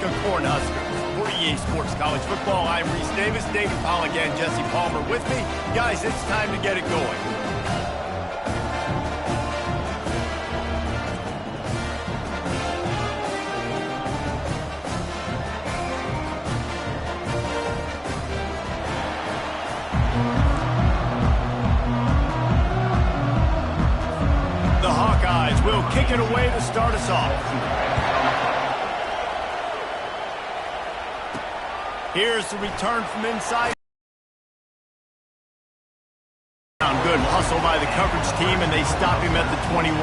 Cornhuskers. For EA Sports College Football, I'm Reese Davis, David Pollack, and Jesse Palmer with me. Guys, it's time to get it going. The Hawkeyes will kick it away to start us off. Here's the return from inside. Good hustle by the coverage team, and they stop him at the 21.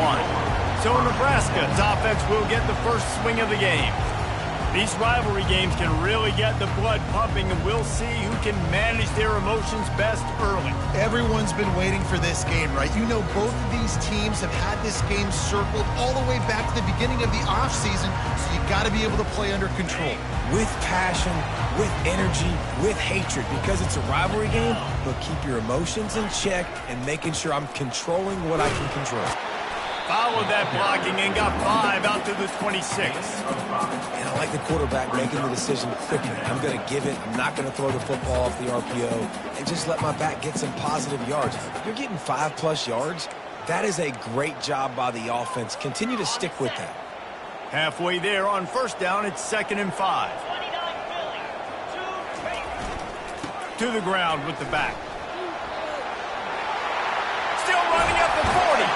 So Nebraska's offense will get the first swing of the game. These rivalry games can really get the blood pumping, and we'll see who can manage their emotions best early. Everyone's been waiting for this game, right? You know, both of these teams have had this game circled all the way back to the beginning of the offseason, so you got to be able to play under control. With passion, with energy, with hatred, because it's a rivalry game, but keep your emotions in check and making sure I'm controlling what I can control. Followed that blocking and got 5 out to the 26. And I like the quarterback making the decision quickly. I'm going to give it. I'm not going to throw the football off the RPO and just let my back get some positive yards. You're getting 5+ yards. That is a great job by the offense. Continue to stick with that. Halfway there on first down, it's 2nd and 5. To the ground with the back. Still running at the 40.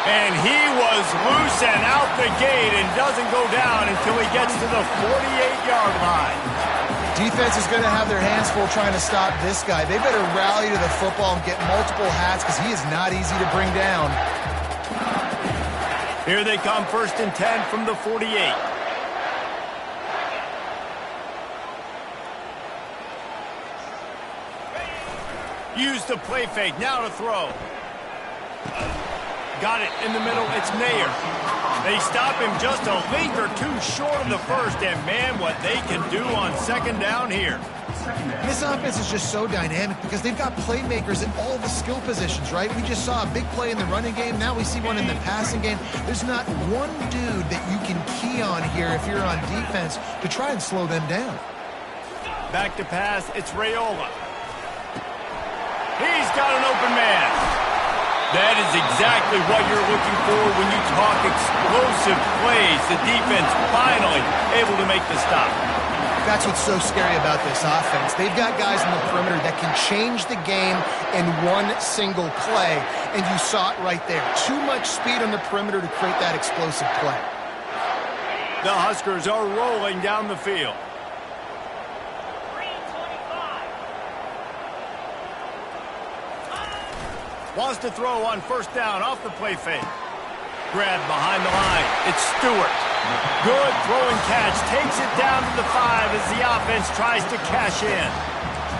And he was loose and out the gate and doesn't go down until he gets to the 48-yard line. Defense is going to have their hands full trying to stop this guy. They better rally to the football and get multiple hats because he is not easy to bring down. Here they come, 1st and 10 from the 48. Use the play fake, now to throw. Got it in the middle, it's Mayer. They stop him just a length or two short of the first, and man, what they can do on 2nd down here. This offense is just so dynamic because they've got playmakers at all the skill positions, right? We just saw a big play in the running game. Now we see one in the passing game. There's not one dude that you can key on here if you're on defense to try and slow them down. Back to pass, it's Raiola. He's got an open man. That is exactly what you're looking for when you talk explosive plays. The defense finally able to make the stop. That's what's so scary about this offense. They've got guys in the perimeter that can change the game in one single play, and you saw it right there. Too much speed on the perimeter to create that explosive play. The Huskers are rolling down the field. Wants to throw on 1st down off the play fake. Grab behind the line. It's Stewart. Good throw and catch. Takes it down to the 5 as the offense tries to cash in.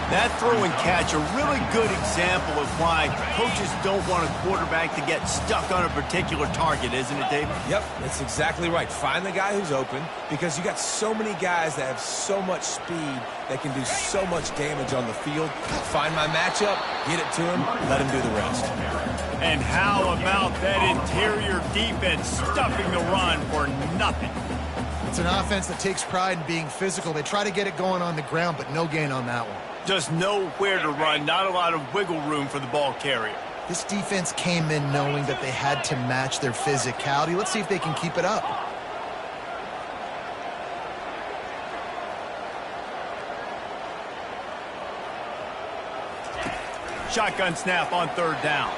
That throw and catch, a really good example of why coaches don't want a quarterback to get stuck on a particular target, isn't it, David? Yep, that's exactly right. Find the guy who's open because you got so many guys that have so much speed that can do so much damage on the field. Find my matchup, get it to him, let him do the rest. And how about that interior defense stuffing the run for nothing? It's an offense that takes pride in being physical. They try to get it going on the ground, but no gain on that one. Just nowhere to run, not a lot of wiggle room for the ball carrier. This defense came in knowing that they had to match their physicality. Let's see if they can keep it up. Shotgun snap on 3rd down.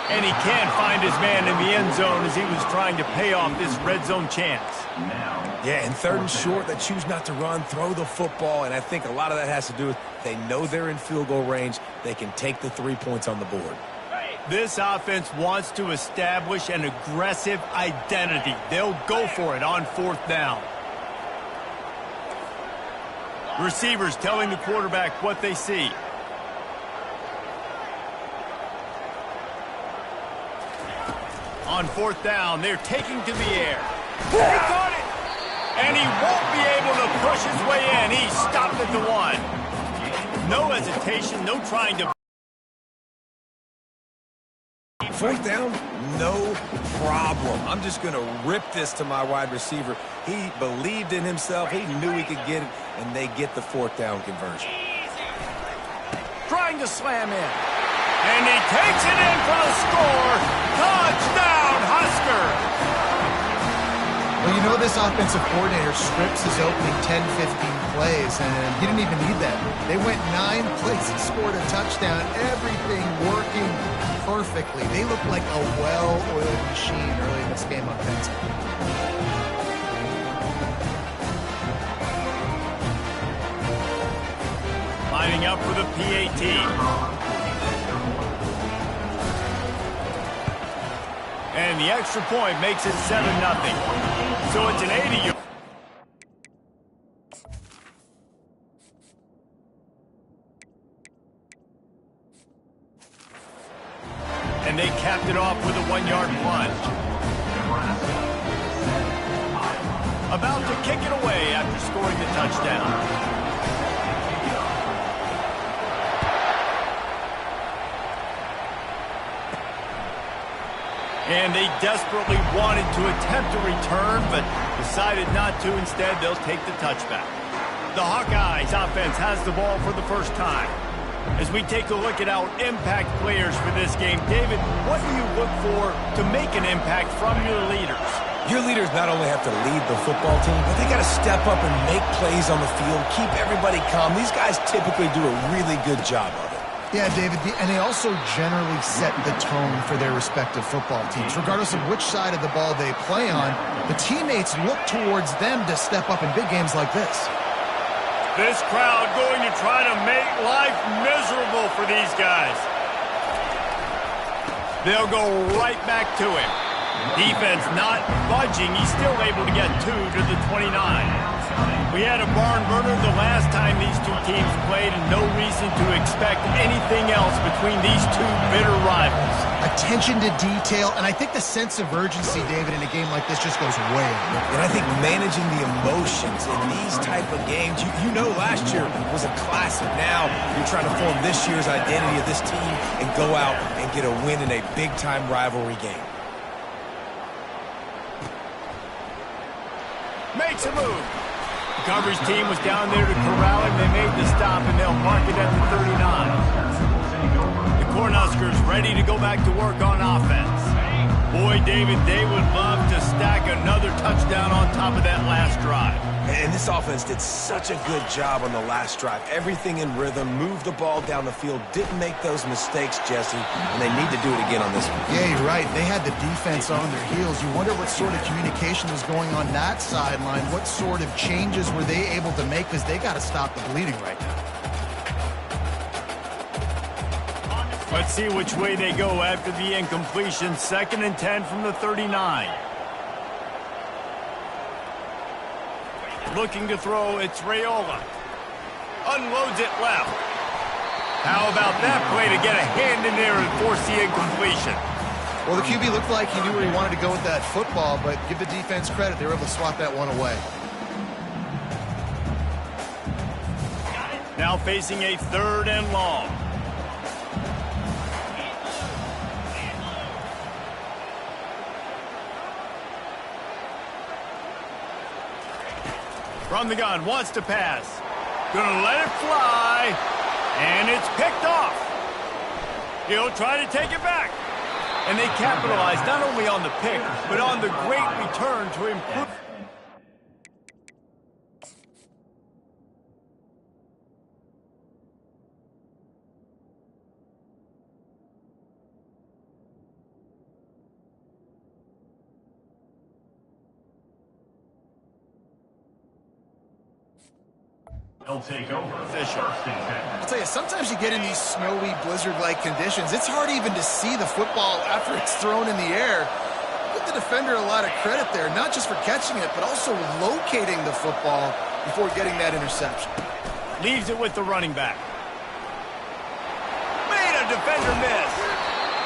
And he can't find his man in the end zone as he was trying to pay off this red zone chance. Yeah, and 3rd and short, they choose not to run, throw the football, and I think a lot of that has to do with they know they're in field goal range. They can take the 3 points on the board. This offense wants to establish an aggressive identity. They'll go for it on 4th down. Receivers telling the quarterback what they see. On 4th down, they're taking to the air. He caught it! And he won't be able to push his way in. He stopped at the 1. No hesitation, no trying to... Fourth down, no problem. I'm just going to rip this to my wide receiver. He believed in himself. He knew he could get it, and they get the fourth down conversion. Trying to slam in. And he takes it in for the score. Touchdown, Husker! Well, you know this offensive coordinator scripts his opening 10, 15 plays, and he didn't even need that. They went 9 plays and scored a touchdown, everything working perfectly. They looked like a well-oiled machine early in this game offensively. Lining up for the PAT. And the extra point makes it 7-0. So it's an 80-yard. And they capped it off with a 1-yard plunge. About to kick it away after scoring the touchdown. And they desperately wanted to attempt a return, but decided not to. Instead, they'll take the touchback. The Hawkeyes offense has the ball for the first time. As we take a look at our impact players for this game, David, what do you look for to make an impact from your leaders? Your leaders not only have to lead the football team, but they got to step up and make plays on the field, keep everybody calm. These guys typically do a really good job of it. Yeah, David, and they also generally set the tone for their respective football teams. Regardless of which side of the ball they play on, the teammates look towards them to step up in big games like this. This crowd going to try to make life miserable for these guys. They'll go right back to him. Defense not budging. He's still able to get 2 to the 29. We had a barn burner the last time these two teams played, and no reason to expect anything else between these two bitter rivals. Attention to detail, and I think the sense of urgency, David, in a game like this just goes way up. And I think managing the emotions in these type of games, you know last year was a classic. Now you're trying to form this year's identity of this team and go out and get a win in a big-time rivalry game. Makes a move. The coverage team was down there to corral him. They made the stop, and they'll mark it at the 39. The Cornhuskers ready to go back to work on offense. Boy, David, they would love to stack another touchdown on top of that last drive. And this offense did such a good job on the last drive. Everything in rhythm, moved the ball down the field, didn't make those mistakes, Jesse, and they need to do it again on this one. Yeah, you're right. They had the defense on their heels. You wonder what sort of communication was going on that sideline. What sort of changes were they able to make, because they got to stop the bleeding right now. Let's see which way they go after the incompletion. 2nd and 10 from the 39. Looking to throw, it's Raiola. Unloads it left. How about that play to get a hand in there and force the incompletion? Well, the QB looked like he knew where he wanted to go with that football, but give the defense credit. They were able to swat that one away. Now facing a 3rd and long. From the gun, wants to pass. Gonna let it fly, and it's picked off. He'll try to take it back. And they capitalize not only on the pick, but on the great return to improve. They'll take over. Fisher. I'll tell you, sometimes you get in these snowy, blizzard-like conditions. It's hard even to see the football after it's thrown in the air. Give the defender a lot of credit there, not just for catching it, but also locating the football before getting that interception. Leaves it with the running back. Made a defender miss.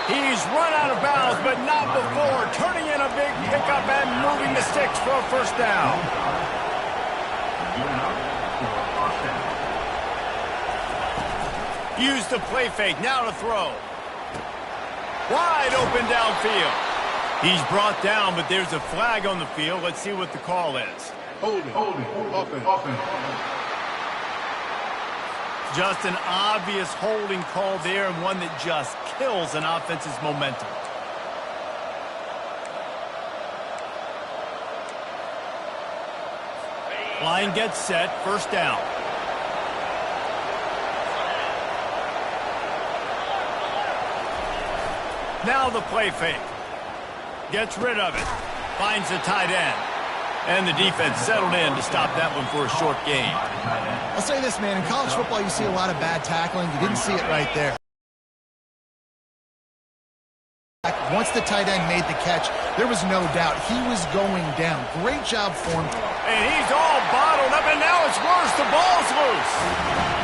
He's run out of bounds, but not before turning in a big pickup and moving the sticks for a first down. Use the play fake, now to throw. Wide open downfield. He's brought down, but there's a flag on the field. Let's see what the call is. Holding. Offense. Just an obvious holding call there, and one that just kills an offense's momentum. Line gets set, first down. Now the play fake. Gets rid of it. Finds the tight end. And the defense settled in to stop that one for a short gain. I'll say this, man. In college football, you see a lot of bad tackling. You didn't see it right there. Once the tight end made the catch, there was no doubt he was going down. Great job for him. And he's all bottled up, and now it's worse. The ball's loose.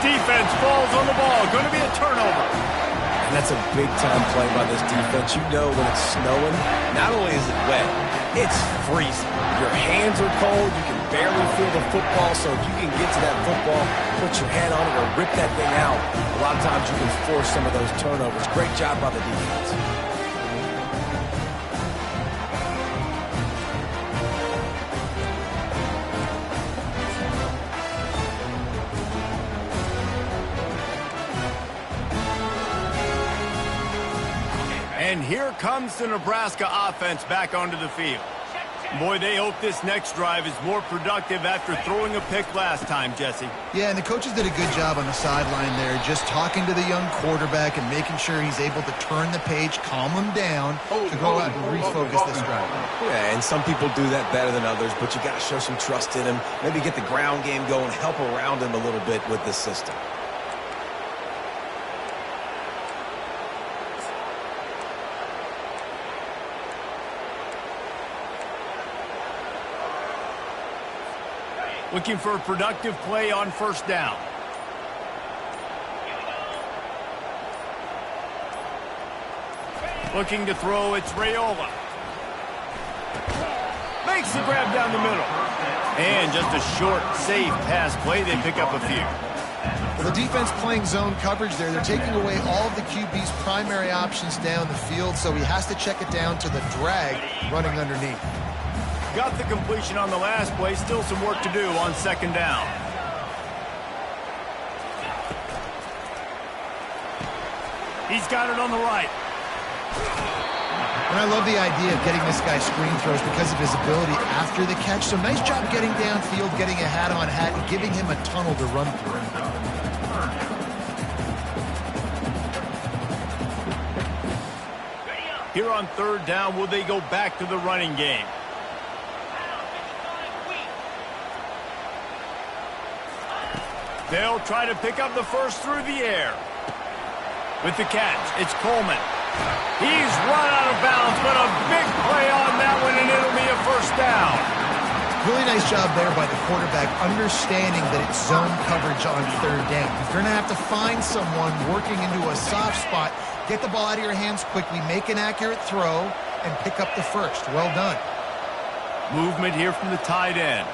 Defense falls on the ball. Going to be a turnover. And that's a big-time play by this defense. You know when it's snowing, not only is it wet, it's freezing. Your hands are cold. You can barely feel the football, so if you can get to that football, put your hand on it, or rip that thing out, a lot of times you can force some of those turnovers. Great job by the defense. And here comes the Nebraska offense back onto the field. Boy, they hope this next drive is more productive after throwing a pick last time, Jesse. Yeah, and the coaches did a good job on the sideline there, just talking to the young quarterback and making sure he's able to turn the page, calm him down, to go out and refocus this drive. Yeah, and some people do that better than others, but you got to show some trust in him, maybe get the ground game going, help around him a little bit with this system. Looking for a productive play on first down. Looking to throw, it's Raiola. Makes the grab down the middle. And just a short, safe pass play. They pick up a few. Well, the defense playing zone coverage there. They're taking away all of the QB's primary options down the field, so he has to check it down to the drag running underneath. Got the completion on the last play. Still some work to do on second down. He's got it on the right. And I love the idea of getting this guy screen throws because of his ability after the catch. So nice job getting downfield, getting a hat-on-hat, and giving him a tunnel to run through. Here on third down, will they go back to the running game? They'll try to pick up the first through the air. With the catch, it's Coleman. He's run out of bounds, but a big play on that one, and it'll be a first down. Really nice job there by the quarterback, understanding that it's zone coverage on third down. If you're going to have to find someone working into a soft spot, get the ball out of your hands quickly, make an accurate throw, and pick up the first. Well done. Movement here from the tight end.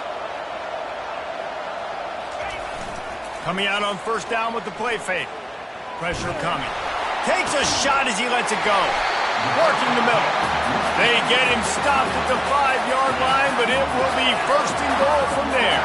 Coming out on first down with the play fake. Pressure coming. Takes a shot as he lets it go. Working the middle. They get him stopped at the 5-yard line, but it will be first and goal from there.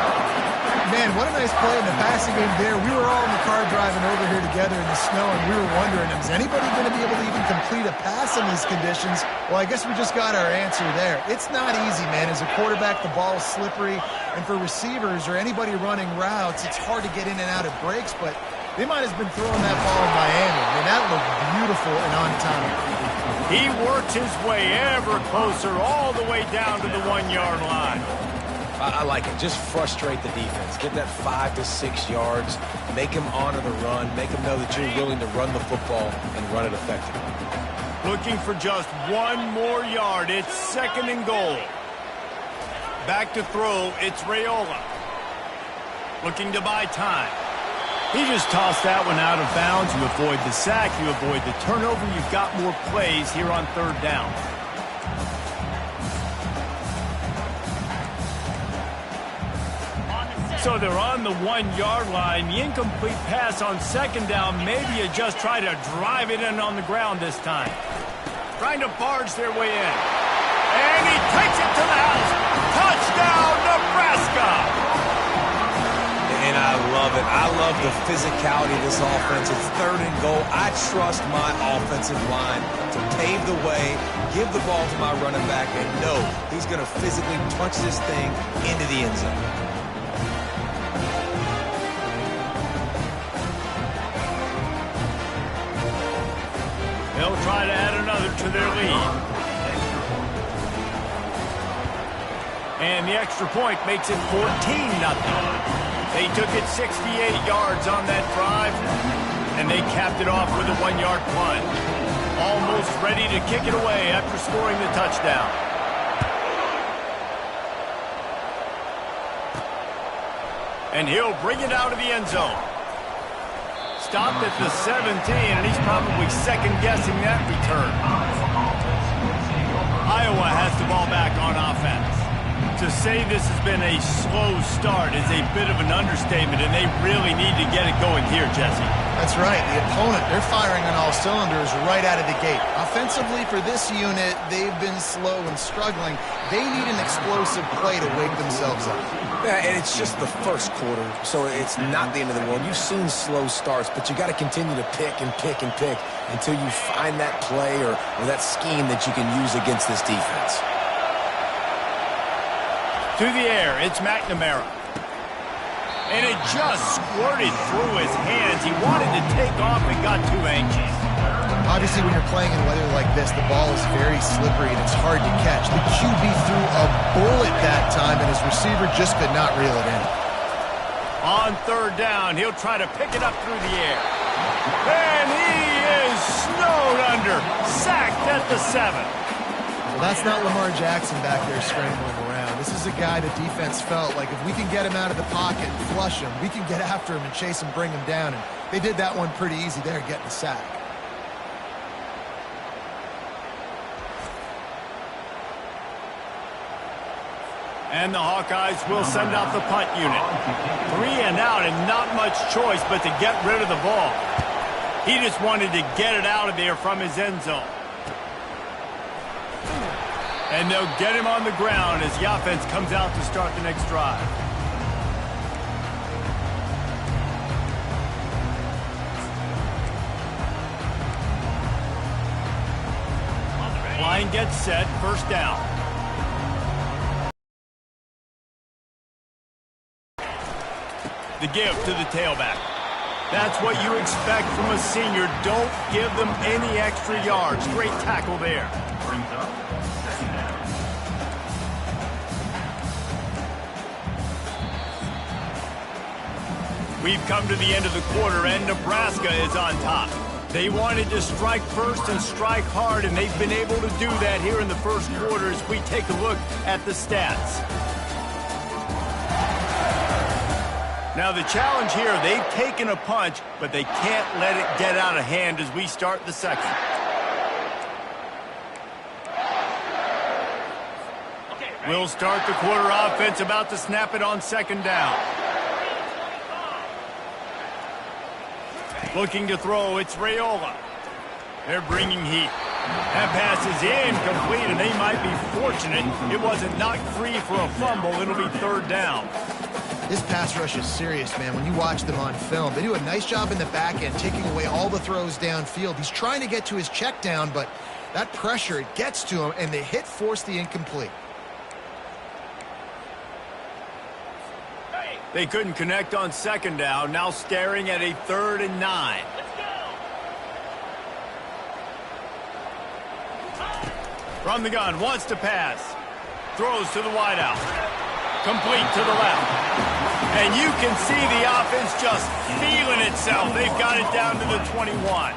Man, what a nice play in the passing game there. We were all in the car driving over here together in the snow, and we were wondering, is anybody going to be able to even complete a pass in these conditions? Well, I guess we just got our answer there. It's not easy, man. As a quarterback, the ball is slippery, and for receivers or anybody running routes, it's hard to get in and out of breaks, but they might have been throwing that ball in Miami. I mean, that looked beautiful and on time. He works his way ever closer all the way down to the 1-yard line. I like it. Just frustrate the defense. Get that 5 to 6 yards. Make them honor the run. Make them know that you're willing to run the football and run it effectively. Looking for just one more yard. It's second and goal. Back to throw. It's Raiola. Looking to buy time. He just tossed that one out of bounds. You avoid the sack. You avoid the turnover. You've got more plays here on third down. So they're on the 1-yard line. The incomplete pass on second down. Maybe you just try to drive it in on the ground this time. trying to barge their way in. And he takes it to the house. Touchdown, Nebraska! And I love it. I love the physicality of this offense. It's 3rd and goal. I trust my offensive line to pave the way, give the ball to my running back, and know he's going to physically punch this thing into the end zone. They'll try to add another to their lead. And the extra point makes it 14-0. They took it 68 yards on that drive, and they capped it off with a 1-yard plunge. Almost ready to kick it away after scoring the touchdown. And he'll bring it out of the end zone. Stopped at the 17, and he's probably second-guessing that return. Iowa has the ball back on offense. To say this has been a slow start is a bit of an understatement, and they really need to get it going here, Jesse. That's right. The opponent, they're firing on all cylinders right out of the gate. Offensively, for this unit, they've been slow and struggling. They need an explosive play to wake themselves up. Yeah, and it's just the first quarter, so it's not the end of the world. You've seen slow starts, but you got to continue to pick and pick and pick until you find that play or that scheme that you can use against this defense. To the air, it's McNamara. And it just squirted through his hands. He wanted to take off and got too anxious. Obviously, when you're playing in weather like this, the ball is very slippery and it's hard to catch. The QB threw a bullet that time, and his receiver just could not reel it in. On 3rd down, he'll try to pick it up through the air. And he is snowed under. Sacked at the 7. Well, that's not Lamar Jackson back there scrambling around. This is a guy the defense felt like if we can get him out of the pocket and flush him, we can get after him and chase him, bring him down. And they did that one pretty easy there, getting the sack. And the Hawkeyes will send out the punt unit. 3 and out and not much choice but to get rid of the ball. He just wanted to get it out of there from his end zone. And they'll get him on the ground as the offense comes out to start the next drive. Line gets set, 1st down. The give to the tailback. That's what you expect from a senior. Don't give them any extra yards. Great tackle there. We've come to the end of the quarter, and Nebraska is on top. They wanted to strike first and strike hard, and they've been able to do that here in the first quarter as we take a look at the stats. Now the challenge here, they've taken a punch, but they can't let it get out of hand as we start the second. We'll start the quarter offense, about to snap it on 2nd down. Looking to throw, it's Raiola. They're bringing heat. That pass is incomplete, and they might be fortunate it wasn't knocked free for a fumble. It'll be 3rd down. This pass rush is serious, man. When you watch them on film, they do a nice job in the back end, taking away all the throws downfield. He's trying to get to his check down, but that pressure, it gets to him, and the hit forced the incomplete. They couldn't connect on 2nd down, now staring at a 3rd and 9. From the gun, wants to pass. Throws to the wideout. Complete to the left. And you can see the offense just feeling itself. They've got it down to the 21.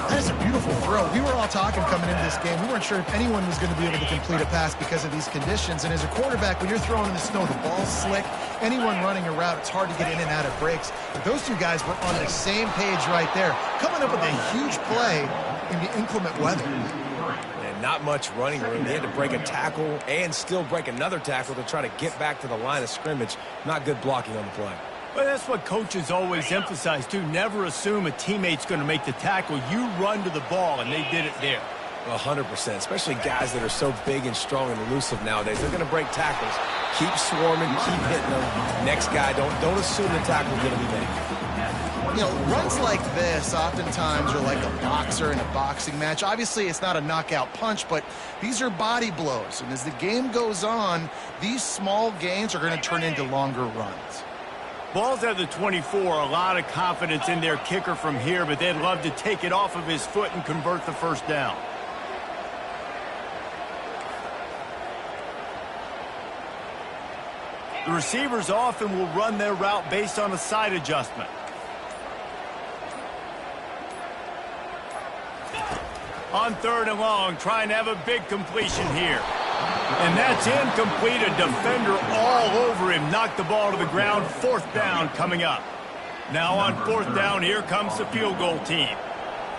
That is a beautiful throw. We were all talking coming into this game. We weren't sure if anyone was going to be able to complete a pass because of these conditions. And as a quarterback, when you're throwing in the snow, the ball's slick. Anyone running a route, it's hard to get in and out of breaks. But those two guys were on the same page right there, coming up with a huge play in the inclement weather. And not much running room. They had to break a tackle and still break another tackle to try to get back to the line of scrimmage. Not good blocking on the play. Well, that's what coaches always emphasize, too. Never assume a teammate's going to make the tackle. You run to the ball, and they did it there. 100%, especially guys that are so big and strong and elusive nowadays. They're going to break tackles. Keep swarming, keep hitting them. Next guy, don't assume the tackle's going to be made. You know, runs like this oftentimes are like a boxer in a boxing match. Obviously, it's not a knockout punch, but these are body blows. And as the game goes on, these small gains are going to turn into longer runs. Ball's at the 24, a lot of confidence in their kicker from here, but they'd love to take it off of his foot and convert the first down. The receivers often will run their route based on a side adjustment. On 3rd and long, trying to have a big completion here. And that's incomplete. A defender all over him. Knocked the ball to the ground. 4th down coming up. Now on 4th down, here comes the field goal team.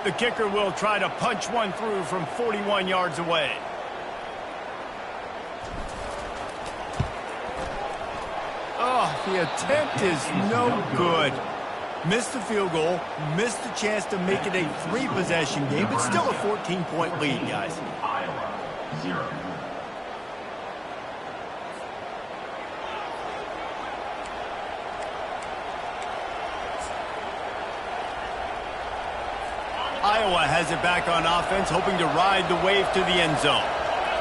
The kicker will try to punch one through from 41 yards away. Oh, the attempt is no good. Missed the field goal, missed the chance to make it a 3-possession game, but still a 14-point lead, guys. Iowa, 0. Iowa has it back on offense, hoping to ride the wave to the end zone.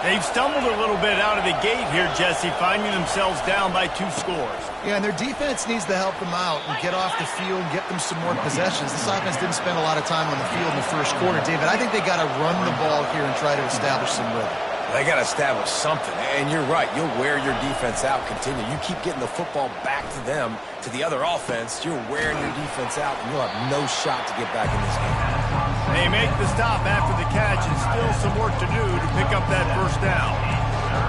They've stumbled a little bit out of the gate here, Jesse, finding themselves down by 2 scores. Yeah, and their defense needs to help them out and get off the field and get them some more possessions. This offense didn't spend a lot of time on the field in the first quarter, David. I think they got to run the ball here and try to establish some rhythm. They got to establish something, and you're right. You'll wear your defense out, continue. You keep getting the football back to them, to the other offense, you're wearing your defense out, and you'll have no shot to get back in this game. They make the stop after the catch, and still some work to do to pick up that first down.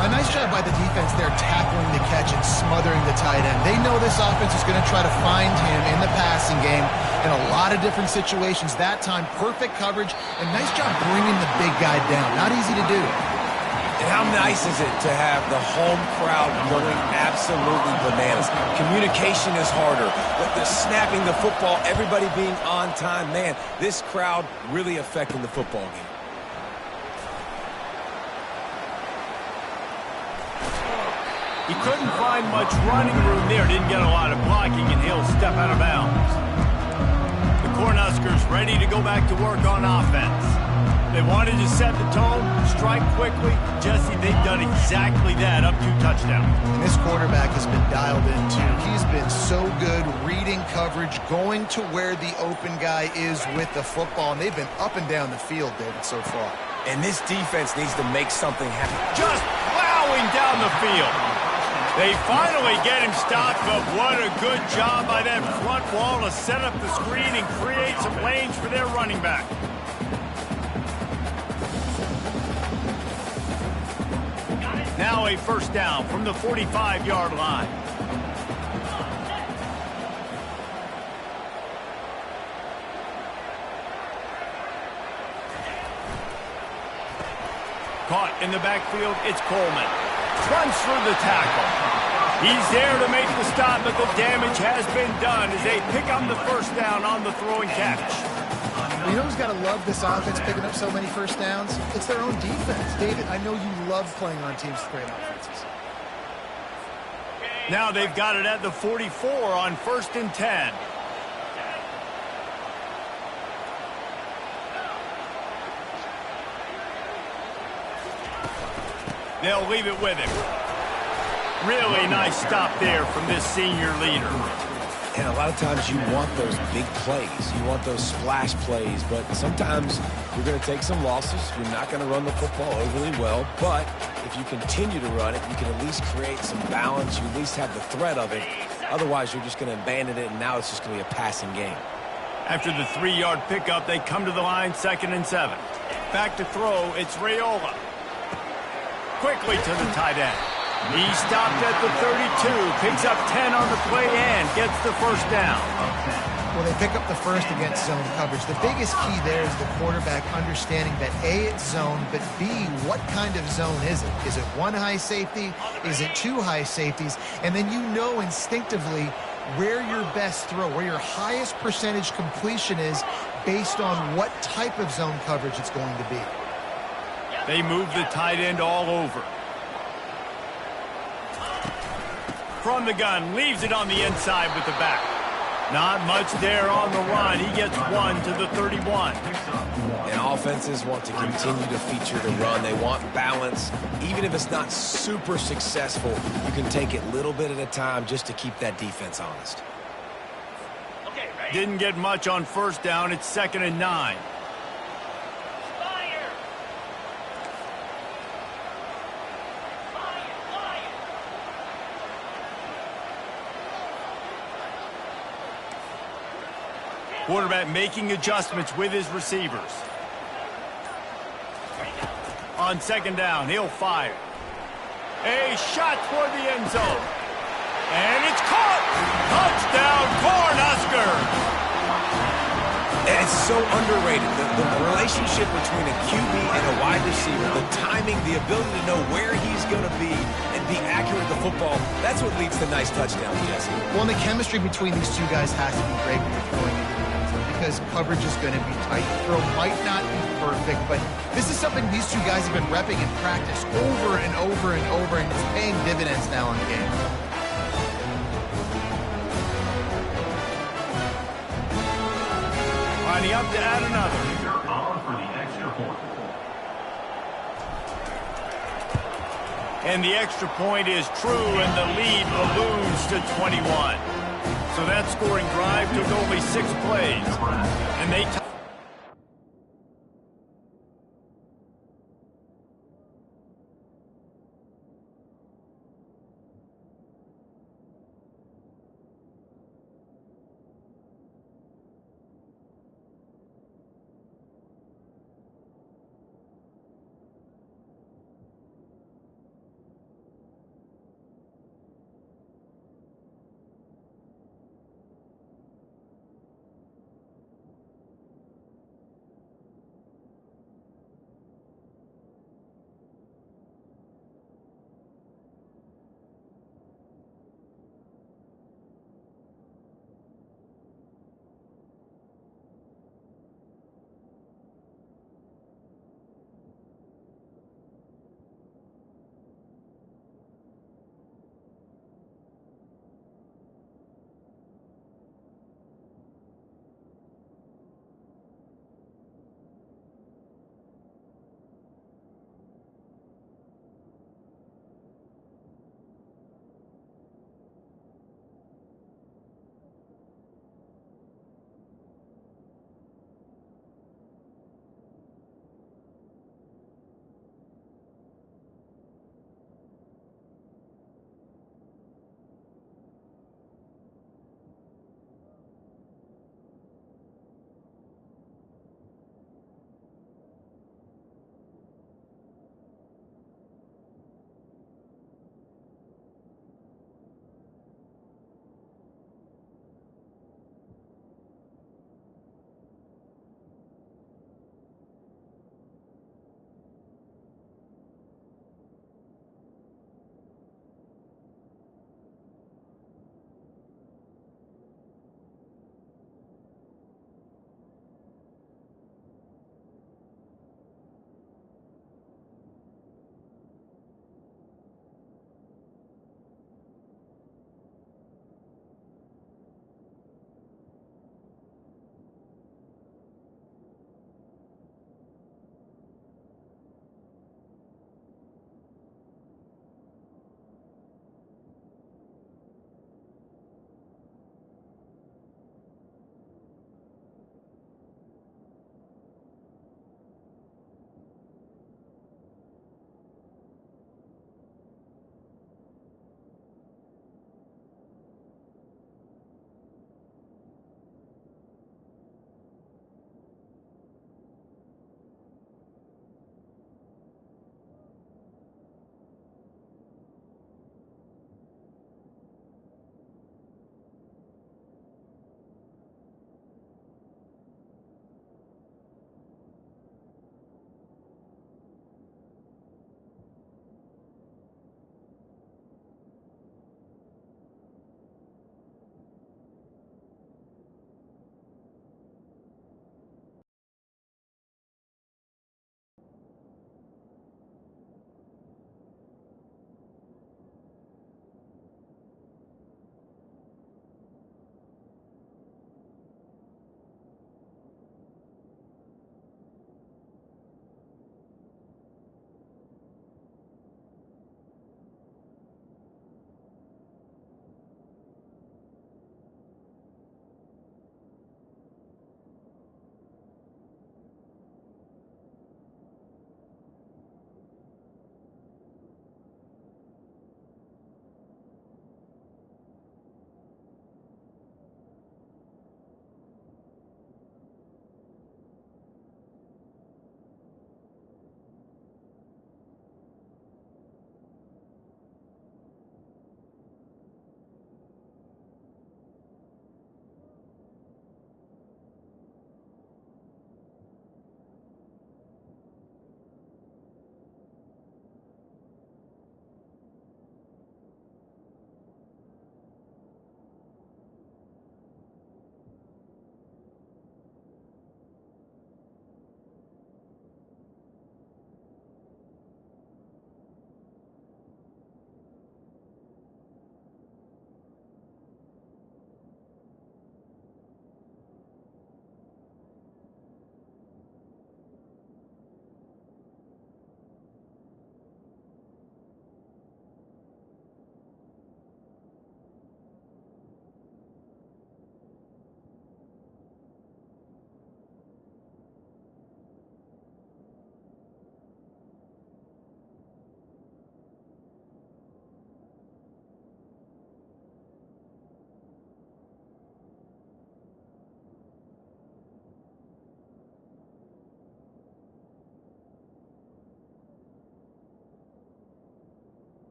A nice job by the defense there, tackling the catch and smothering the tight end. They know this offense is going to try to find him in the passing game in a lot of different situations. That time, perfect coverage, and nice job bringing the big guy down. Not easy to do. And how nice is it to have the home crowd going absolutely bananas? Communication is harder. The snapping the football, everybody being on time. Man, this crowd really affecting the football game. He couldn't find much running room there. Didn't get a lot of blocking, and he'll step out of bounds. The Cornhuskers ready to go back to work on offense. They wanted to set the tone, strike quickly. Jesse, they've done exactly that, up 2 touchdowns. And this quarterback has been dialed in, too. He's been so good reading coverage, going to where the open guy is with the football, and they've been up and down the field, David, so far. And this defense needs to make something happen. Just plowing down the field. They finally get him stopped, but what a good job by that front wall to set up the screen and create some lanes for their running back. Now a first down from the 45-yard line. Caught in the backfield, it's Coleman. Runs through the tackle. He's there to make the stop, but the damage has been done as they pick up the first down on the throwing catch. You know who's got to love this offense picking up so many first downs? It's their own defense. David, I know you love playing on teams with great offenses. Now they've got it at the 44 on 1st and 10. They'll leave it with him. Really nice stop there from this senior leader. And a lot of times you want those big plays. You want those splash plays. But sometimes you're going to take some losses. You're not going to run the football overly well. But if you continue to run it, you can at least create some balance. You at least have the threat of it. Otherwise, you're just going to abandon it, and now it's just going to be a passing game. After the 3-yard pickup, they come to the line, 2nd and 7. Back to throw, it's Raiola. Quickly to the tight end. He stopped at the 32, picks up 10 on the play and gets the first down. Well, they pick up the first against zone coverage. The biggest key there is the quarterback understanding that A, it's zone, but B, what kind of zone is it? Is it 1 high safety? Is it 2 high safeties? And then you know instinctively where your best throw, where your highest percentage completion is based on what type of zone coverage it's going to be. They move the tight end all over. From the gun, leaves it on the inside with the back. Not much there on the run. He gets one to the 31. And offenses want to continue to feature the run. They want balance. Even if it's not super successful, you can take it little bit at a time just to keep that defense honest. Didn't get much on first down. It's 2nd and 9. Quarterback making adjustments with his receivers. On 2nd down, he'll fire. A shot toward the end zone. And it's caught! Touchdown, Cornhusker! And it's so underrated. The relationship between a QB and a wide receiver, the timing, the ability to know where he's going to be and be accurate with the football, that's what leads to nice touchdowns, Jesse. Well, and the chemistry between these two guys has to be great when you're throwing into the end zone because coverage is going to be tight. The throw might not be perfect, but this is something these two guys have been repping in practice over and over and over, and it's paying dividends now in games. Lining up to add another. They're on for the extra point. And the extra point is true, and the lead balloons to 21. So that scoring drive took only 6 plays. And they...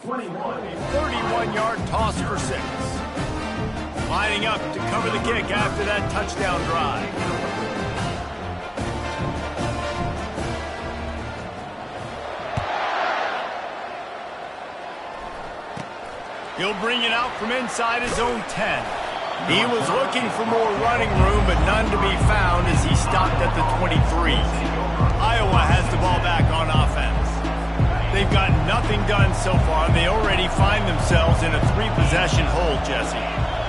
31-yard toss for 6. Lining up to cover the kick after that touchdown drive. He'll bring it out from inside his own 10. He was looking for more running room, but none to be found as he stopped at the 23. Iowa has the ball back on offense. They've got nothing done so far, and they already find themselves in a 3-possession hole, Jesse.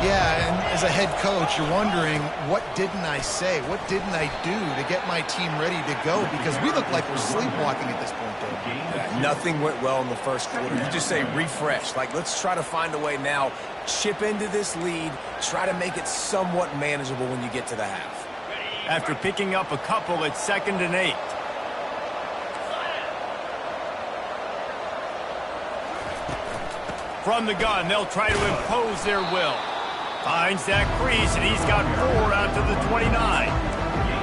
Yeah, and as a head coach, you're wondering, what didn't I say? What didn't I do to get my team ready to go? Because we look like we're sleepwalking at this point, Dave. Yeah, nothing went well in the first quarter. You just say refresh. Like, let's try to find a way now, chip into this lead, try to make it somewhat manageable when you get to the half. After picking up a couple, it's 2nd and 8. From the gun, they'll try to impose their will. Finds that crease, and he's got 4 out to the 29.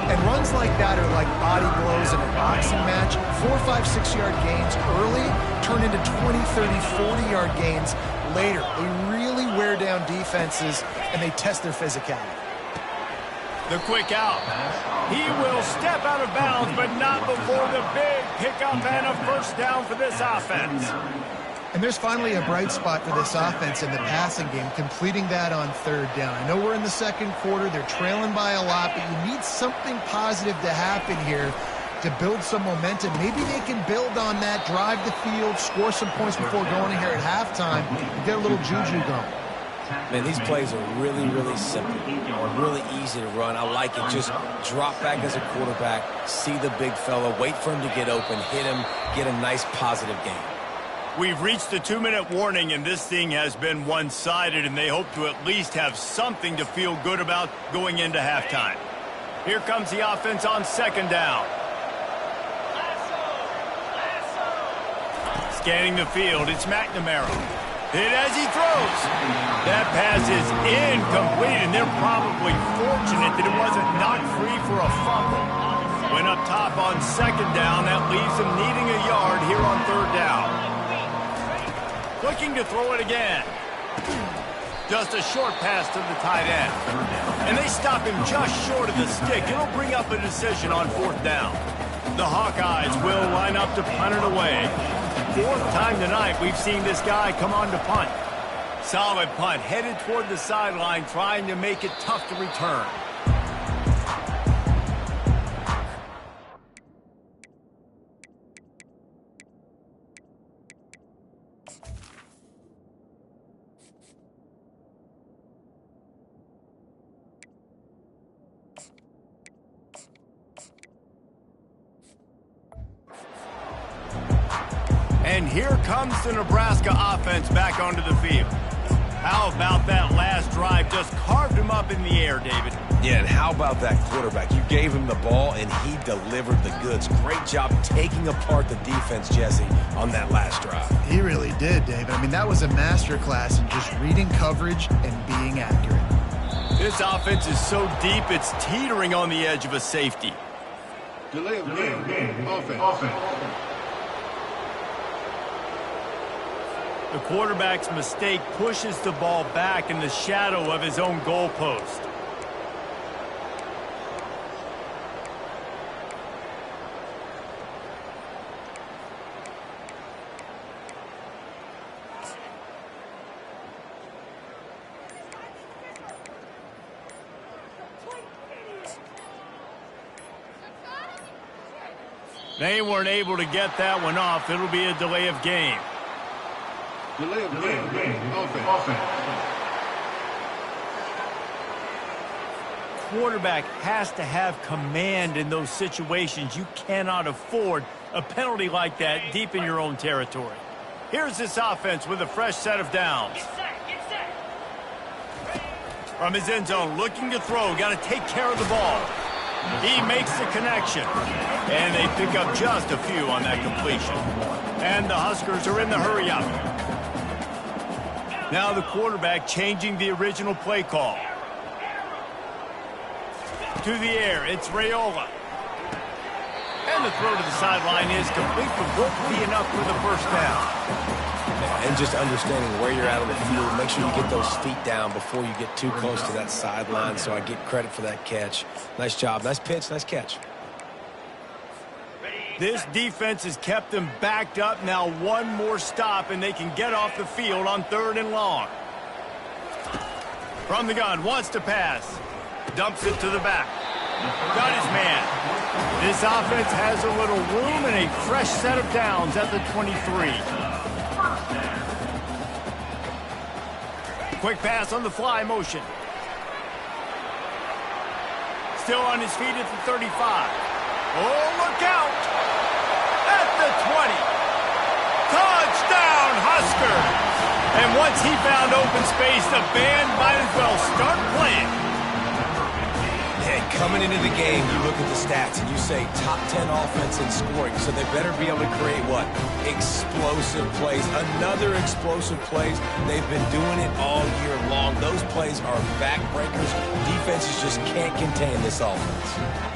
And runs like that are like body blows in a boxing match. 4, 5, 6-yard gains early turn into 20, 30, 40-yard gains later. They really wear down defenses, and they test their physicality. The quick out. He will step out of bounds, but not before the big pickup and a first down for this offense. And there's finally a bright spot for this offense in the passing game, completing that on 3rd down. I know we're in the 2nd quarter. They're trailing by a lot, but you need something positive to happen here to build some momentum. Maybe they can build on that, drive the field, score some points before going in here at halftime, and get a little juju going. Man, these plays are really, really simple. Really easy to run. I like it. Just drop back as a quarterback, see the big fella, wait for him to get open, hit him, get a nice positive game. We've reached the 2-minute warning, and this thing has been one-sided, and they hope to at least have something to feel good about going into halftime. Here comes the offense on 2nd down. Scanning the field, it's McNamara. Hit as he throws. That pass is incomplete, and they're probably fortunate that it wasn't knocked free for a fumble. Went up top on 2nd down. That leaves them needing a yard here on 3rd down. Looking to throw it again. Just a short pass to the tight end. And they stop him just short of the stick. It'll bring up a decision on 4th down. The Hawkeyes will line up to punt it away. 4th time tonight we've seen this guy come on to punt. Solid punt, headed toward the sideline, trying to make it tough to return. And here comes the Nebraska offense back onto the field. How about that last drive? Just carved him up in the air, David. Yeah, and how about that quarterback? You gave him the ball, and he delivered the goods. Great job taking apart the defense, Jesse, on that last drive. He really did, David. I mean, that was a masterclass in just reading coverage and being accurate. This offense is so deep, it's teetering on the edge of a safety. Delay of game. Offense. The quarterback's mistake pushes the ball back in the shadow of his own goalpost. They weren't able to get that one off. It'll be a delay of game. Delay of game. Offense. Quarterback has to have command in those situations. You cannot afford a penalty like that deep in your own territory. Here's this offense with a fresh set of downs. From his end zone, looking to throw. Got to take care of the ball. He makes the connection. And they pick up just a few on that completion. And the Huskers are in the hurry-up. Now the quarterback changing the original play call. To the air, it's Raiola. And the throw to the sideline is complete, but won't be enough for the first down. and just understanding where you're at on the field. Make sure you get those feet down before you get too close to that sideline, so I get credit for that catch. Nice job. Nice pitch. Nice catch. This defense has kept them backed up. Now one more stop, and they can get off the field on 3rd and long. From the gun, wants to pass. Dumps it to the back. Got his man. This offense has a little room and a fresh set of downs at the 23. Quick pass on the fly motion. Still on his feet at the 35. Oh, look out! At the 20. Touchdown, Huskers! And once he found open space, the band might as well start playing. And coming into the game, you look at the stats and you say top 10 offense in scoring, so they better be able to create what? Explosive plays. Another explosive plays. They've been doing it all year long. Those plays are backbreakers. Defenses just can't contain this offense.